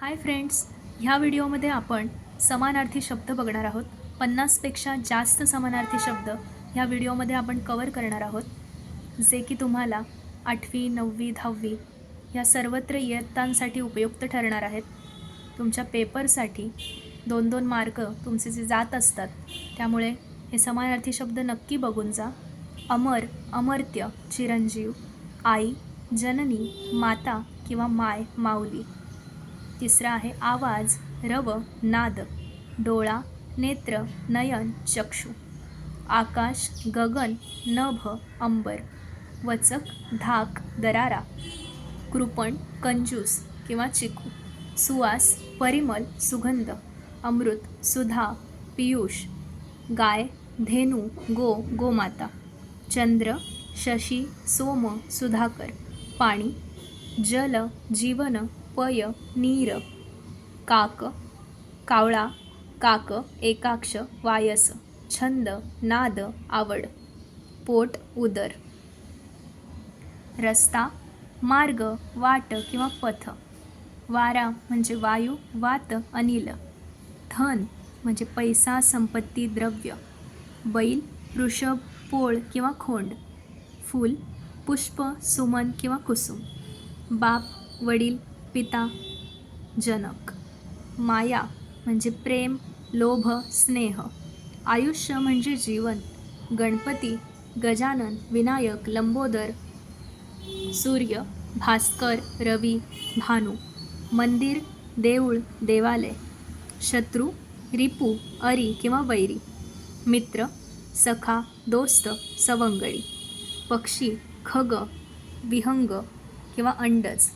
Hi friends, ह्या व्हिडिओमध्ये आपण समानार्थी शब्द बघणार आहोत. 50पेक्षा जास्त समानार्थी शब्द ह्या व्हिडिओमध्ये आपण कवर करणार आहोत, जे की तुम्हाला 8वी 9वी 10वी ह्या सर्वत्र इयत्तांसाठी उपयुक्त ठरणार आहेत. तुमच्या पेपरसाठी 2-2 मार्क तुमचे जे जात असतात, त्यामुळे हे समानार्थी शब्द नक्की बघून जा. अमर, अमर्त्य, चिरंजीव. आई, जननी, माता किंवा माय, माऊली. तिसरा आहे आवाज, रव, नाद. डोळा, नेत्र, नयन, चक्षु. आकाश, गगन, नभ, अंबर. वचक, धाक, दरारा. कृपण, कंजूस किंवा चिकू. सुवास, परिमल, सुगंध. अमृत, सुधा, पियुष. गाय, धेनू, गोमाता. चंद्र, शशी, सोम, सुधाकर. पाणी, जल, जीवन, पय, नीर. काक, कावळा, काक, एकाक्ष, वायस. छंद, नाद, आवड. पोट, उदर. रस्ता, मार्ग, वाट किंवा पथ. वारा म्हणजे वायू, वात, अनिल. धन म्हणजे पैसा, संपत्ती, द्रव्य. बैल, वृषभ, पोळ किंवा खोंड. फूल, पुष्प, सुमन किंवा कुसुम. बाप, वडील, पिता, जनक. माया म्हणजे प्रेम, लोभ, स्नेह. आयुष्य म्हणजे जीवन. गणपती, गजानन, विनायक, लंबोदर, सूर्य, भास्कर, रवी, भानू. मंदिर, देऊळ, देवालय. शत्रू, रिपू, अरी किंवा वैरी. मित्र, सखा, दोस्त, सवंगडी. पक्षी, खग, विहंग किंवा अंडज.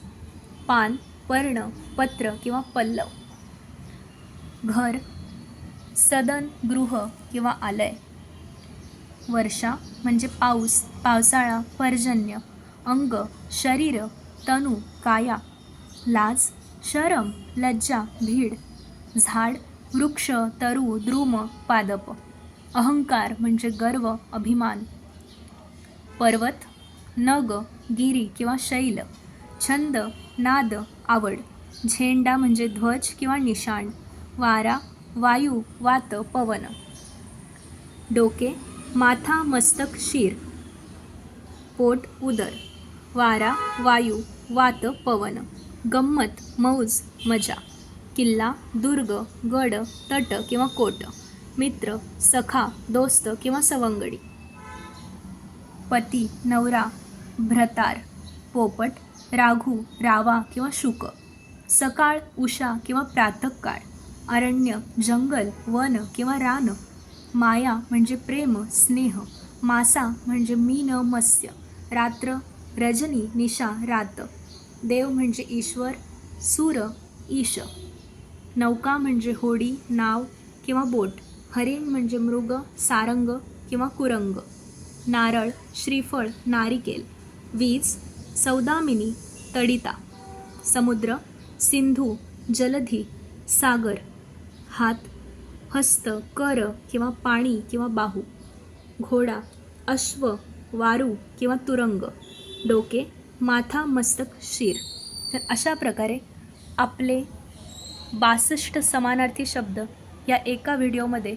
पान, पर्ण, पत्र किंवा पल्लव. घर, सदन, गृह किंवा आलय. वर्षा म्हणजे पाऊस, पावसाळा, पर्जन्य. अंग, शरीर, तनू, काया. लाज, शरम, लज्जा, भीड. झाड, वृक्ष, तरु, द्रुम, पादप. अहंकार म्हणजे गर्व, अभिमान. पर्वत, नग, गिरी किंवा शैल. छंद, नाद, आवड. झेंडा म्हणजे ध्वज किंवा निशाण. वारा, वायू, वात, पवन. डोके, माथा, मस्तक, शीर. पोट, उदर. वारा, वायू, वात, पवन. गंमत, मौज, मजा. किल्ला, दुर्ग, गड, तट किंवा कोट. मित्र, सखा, दोस्त किंवा सवंगडी. पती, नवरा, भ्रतार. पोपट, राघू, रावा किंवा शुक. सकाळ, उषा किंवा प्रातःकाळ. अरण्य, जंगल, वन किंवा रान. माया म्हणजे प्रेम, स्नेह. मासा म्हणजे मीन, मत्स्य. रात्र, रजनी, निशा, रात. देव म्हणजे ईश्वर, सूर, ईश. नौका म्हणजे होडी, नाव किंवा बोट. हरिण म्हणजे मृग, सारंग किंवा कुरंग. नारळ, श्रीफळ, नारिकेल. वीज, सौदामिनी, तडिता. समुद्र, सिंधू, जलधी, सागर. हात, हस्त, कर किंवा पाणी किंवा बाहू. घोडा, अश्व, वारू किंवा तुरंग. डोके, माथा, मस्तक, शीर. तर अशा प्रकारे आपले 62 समानार्थी शब्द या एका व्हिडिओमध्ये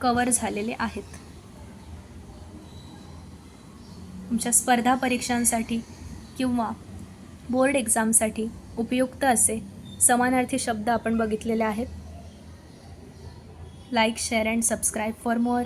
कवर झालेले आहेत. तुमच्या स्पर्धा परीक्षांसाठी किंवा बोर्ड एक्झामसाठी उपयुक्त असे समानार्थी शब्द आपण बघितलेले आहेत. Like, share and subscribe for more.